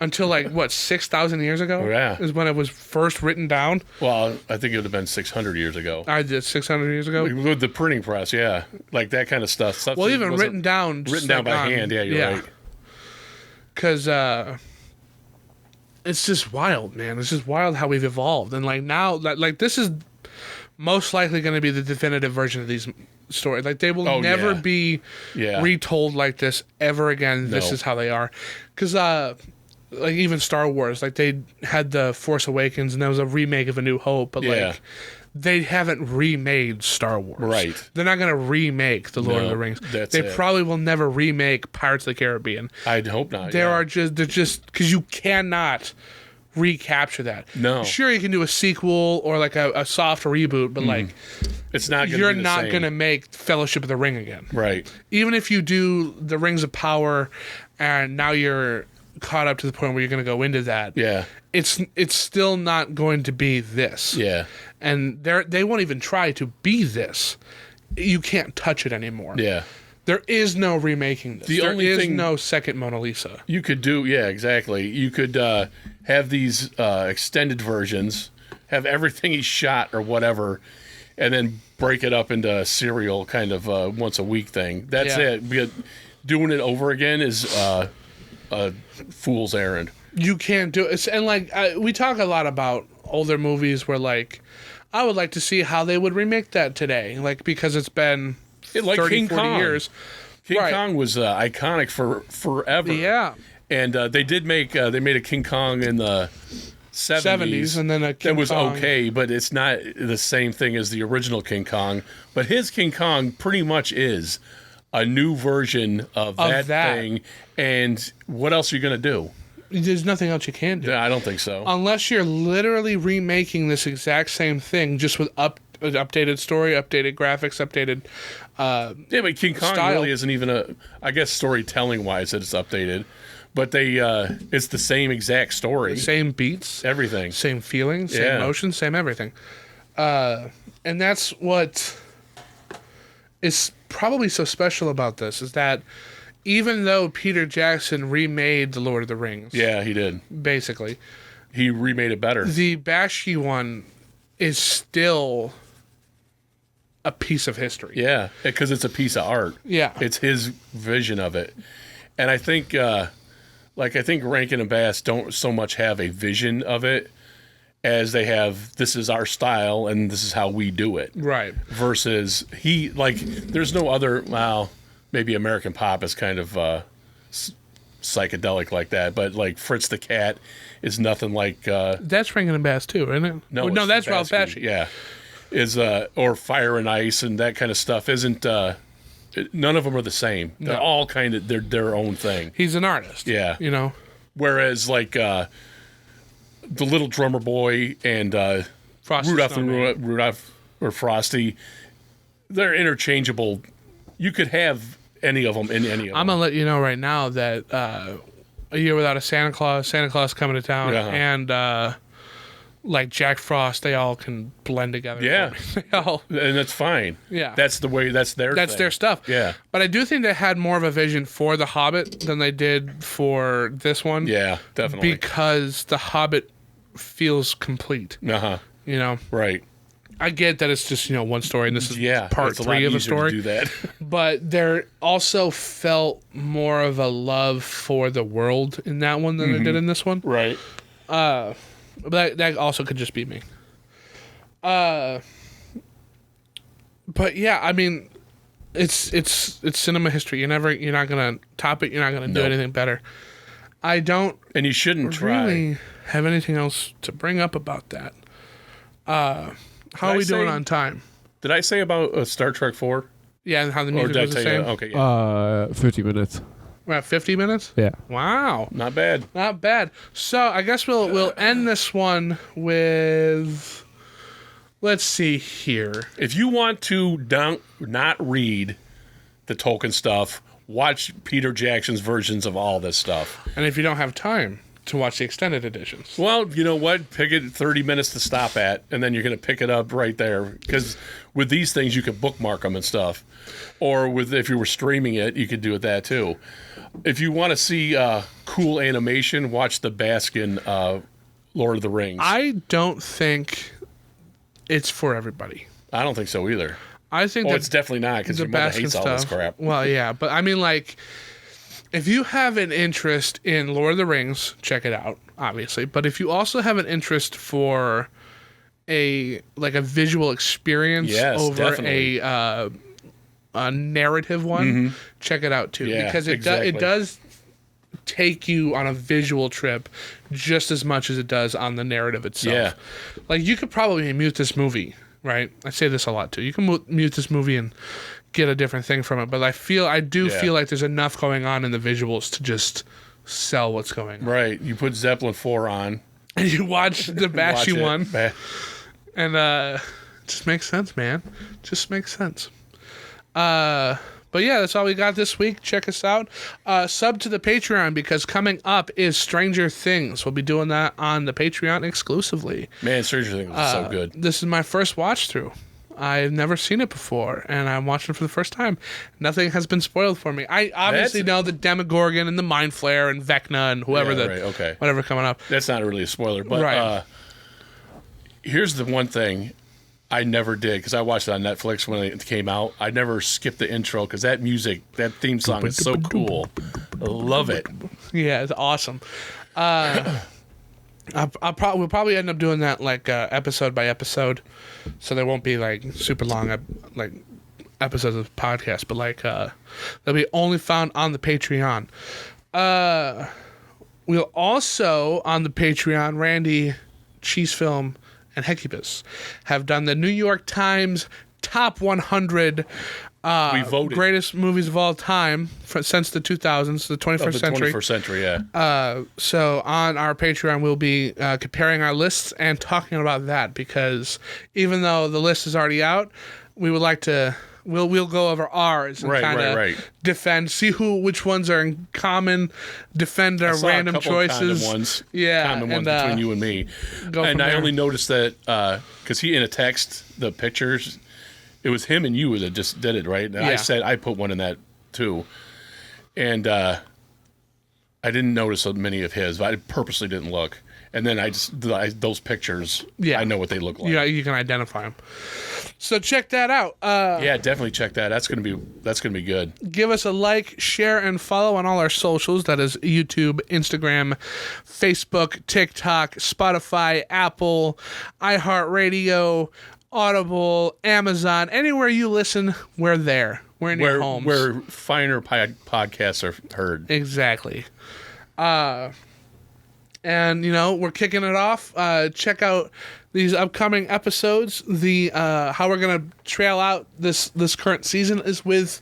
until like, what, 6,000 years ago? Yeah. Is when it was first written down. Well, I think it would have been 600 years ago. I did 600 years ago. With the printing press, yeah. Like that kind of stuff. Well, even written down. just Written down like by on- hand, yeah, you're right. Because it's just wild, man. It's just wild how we've evolved. And like now, like this is most likely going to be the definitive version of these stories. Like they will Oh, never yeah. be Yeah. retold like this ever again. This No. is how they are. Because like even Star Wars, like they had the Force Awakens and that was a remake of A New Hope, but Yeah. like they haven't remade Star Wars. Right. They're not going to remake The Lord of No, the Rings. that's they it. probably will never remake Pirates of the Caribbean. I'd hope not. They're yeah. just because you cannot recapture that. No. Sure, you can do a sequel or like a soft reboot, but like It's not going you're to be the not same. going to make Fellowship of the Ring again. Right. Even if you do the Rings of Power, and now you're caught up to the point where you're going to go into that. Yeah. It's still not going to be this. Yeah. And they won't even try to be this. You can't touch it anymore. Yeah. There is no remaking this. The There only is thing- no second Mona Lisa. You could do, yeah, exactly. You could have these extended versions, have everything he shot or whatever, and then break it up into a serial kind of once a week thing. That's Yeah. it. Because doing it over again is a fool's errand. You can't do it. And like we talk a lot about older movies where like I would like to see how they would remake that today, like because it's been Like 30, King 40 Kong. years. King Right. Kong was iconic for forever. Yeah. And they did make they made a King Kong in the 70s, and then a King that was Kong. okay, but it's not the same thing as the original King Kong. But his King Kong pretty much is a new version of that thing. And what else are you going to do? There's nothing else you can do. Yeah, I don't think so. Unless you're literally remaking this exact same thing just with updated story, updated graphics, updated Yeah, but King Kong style. really isn't even I guess storytelling wise that it's updated. But it's the same exact story. same beats, Everything. same feelings, same Yeah. emotions, same everything. And that's what is probably so special about this, is that even though Peter Jackson remade The Lord of the Rings, Yeah, he did. basically, He remade it better. the Bakshi one is still a piece of history. Yeah, because it's a piece of art. Yeah. It's his vision of it. And I think, I think Rankin and Bass don't so much have a vision of it as they have, this is our style and this is how we do it. Right. Versus there's no other, well, maybe American Pop is kind of psychedelic like that, but like Fritz the Cat is nothing like. That's Rankin and Bass too, isn't it? No, that's Ralph Bakshi. Yeah. Or Fire and Ice and that kind of stuff isn't. None of them are the same. They're all kind of their own thing. He's an artist. Yeah. Whereas like the Little Drummer Boy and Rudolph or Frosty, they're interchangeable. You could have any of them in any of them. I'm gonna let you know right now that A Year Without a Santa Claus Coming to Town, and like Jack Frost, they all can blend together. Yeah, and that's fine. Yeah, that's the way. That's their stuff. Yeah, but I do think they had more of a vision for The Hobbit than they did for this one. Yeah, definitely. Because The Hobbit feels complete. Right. I get that it's just one story, and this is part 3 of a story. To do that. But there also felt more of a love for the world in that one than they did in this one. Right. But that also could just be me. But yeah, I mean, it's cinema history. You're not gonna top it. You're not gonna do anything better. I don't. And you shouldn't really have anything else to bring up about that. How are we doing on time? Did I say about Star Trek 4? Yeah, and how the music was the same? Okay, yeah. 50 minutes. We're at 50 minutes? Yeah. Wow. Not bad. Not bad. So I guess we'll end this one with, let's see here. If you want to not read the Tolkien stuff, watch Peter Jackson's versions of all this stuff. And if you don't have time to watch the extended editions. Well, you know what? Pick it 30 minutes to stop at, and then you're going to pick it up right there. Because with these things, you can bookmark them and stuff. Or if you were streaming it, you could do it that too. If you want to see cool animation, watch the Baskin Lord of the Rings. I don't think it's for everybody. I don't think so either. I think it's definitely not, because your mother hates all this crap. Well, yeah, but I mean, like, if you have an interest in Lord of the Rings, check it out, obviously. But if you also have an interest for a visual experience over definitely. A narrative one, check it out too. Yeah, because it does take you on a visual trip just as much as it does on the narrative itself. Yeah. Like, you could probably mute this movie, right? I say this a lot too. You can mute this movie and get a different thing from it, but I do feel like there's enough going on in the visuals to just sell what's going on. Right. You put Zeppelin 4 on. And you watch the Bashy one. And it just makes sense, man. Just makes sense. But yeah, that's all we got this week. Check us out. Sub to the Patreon, because coming up is Stranger Things. We'll be doing that on the Patreon exclusively. Man, Stranger Things is so good. This is my first watch through. I've never seen it before, and I'm watching it for the first time. Nothing has been spoiled for me. I obviously know the Demogorgon and the Mind Flayer and Vecna and whoever whatever coming up. That's not really a spoiler, but here's the one thing I never did, because I watched it on Netflix when it came out. I never skipped the intro, because that music, that theme song is so cool. I love it. Yeah, it's awesome. We'll probably end up doing that episode by episode, so there won't be super long episodes of the podcast, but they'll be only found on the Patreon. We'll also on the Patreon, Randy, Cheesefilm, and Hecubus have done the New York Times top 100 greatest movies of all time since the 2000s, the 21st century. 21st century, yeah. So on our Patreon, we'll be comparing our lists and talking about that, because even though the list is already out, we would like to. We'll go over ours and kind of defend, see which ones are in common, defend our random choices. Common ones, yeah, common ones between you and me. And I only noticed that because he in a text the pictures. It was him and you that just did it, right? And I said I put one in that too, and I didn't notice so many of his, but I purposely didn't look. And then those pictures, I know what they look like. Yeah, you can identify them. So check that out. Yeah, definitely check that. That's gonna be good. Give us a like, share, and follow on all our socials. That is YouTube, Instagram, Facebook, TikTok, Spotify, Apple, iHeartRadio, Audible, Amazon. Anywhere you listen, we're there. We're in your homes. Where finer podcasts are heard. Exactly. And, we're kicking it off. Check out these upcoming episodes. The how we're going to trail out this current season is with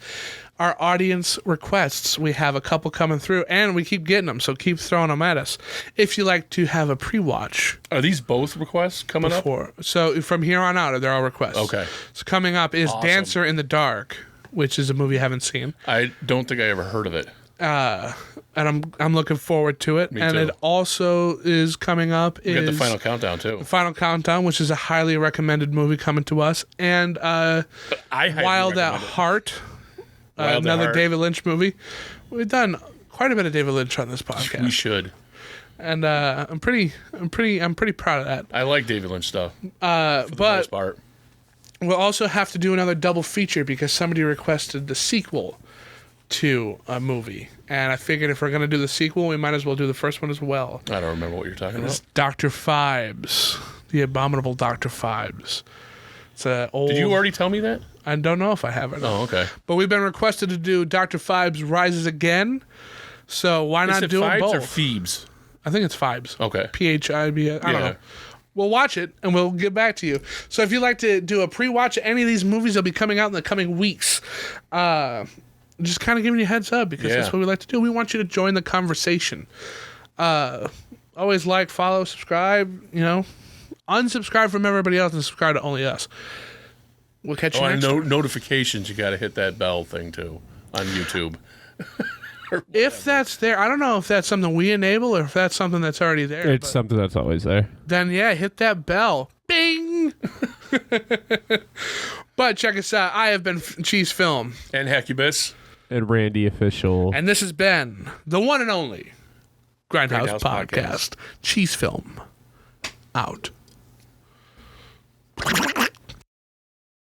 our audience requests. We have a couple coming through, and we keep getting them, so keep throwing them at us. If you like to have a pre-watch. Are these both requests coming up? So from here on out, they're all requests. Okay. So coming up is Awesome. Dancer in the Dark, which is a movie I haven't seen. I don't think I ever heard of it. And I'm looking forward to it. Me and too. it also is coming up. We got the Final Countdown too. Final Countdown, which is a highly recommended movie coming to us, and I highly Wild at recommend it. Heart, Wild at another Heart. David Lynch movie. We've done quite a bit of David Lynch on this podcast. We should. And I'm pretty proud of that. I like David Lynch stuff. For the But most part. we'll also have to do another double feature because somebody requested the sequel to a movie, and I figured if we're gonna do the sequel, we might as well do the first one as well. I don't remember what you're talking It's about. Dr. Phibes, the abominable Dr. Phibes. It's a old. Did you already tell me that? I don't know if I have it. Oh, okay. But we've been requested to do Dr. Phibes Rises Again, so why Is not it do them Phibes both? or Phoebes? I think it's Phibes. Okay. Phibes. I don't Yeah. know. We'll watch it and we'll get back to you. So if you'd like to do a pre-watch of any of these movies, they'll be coming out in the coming weeks. Just kind of giving you a heads up because that's what we like to do. We want you to join the conversation. Always like, follow, subscribe. Unsubscribe from everybody else and subscribe to only us. We'll catch you and next time. notifications, you got to hit that bell thing too on YouTube. If that's there, I don't know if that's something we enable or if that's something that's already there. It's something that's always there. Then hit that bell. Bing! But check us out. I have been Cheese Film. And Hecubus. And Randy Official. And this has been the one and only Grindhouse Grindhouse Podcast. Cheese Film. Out.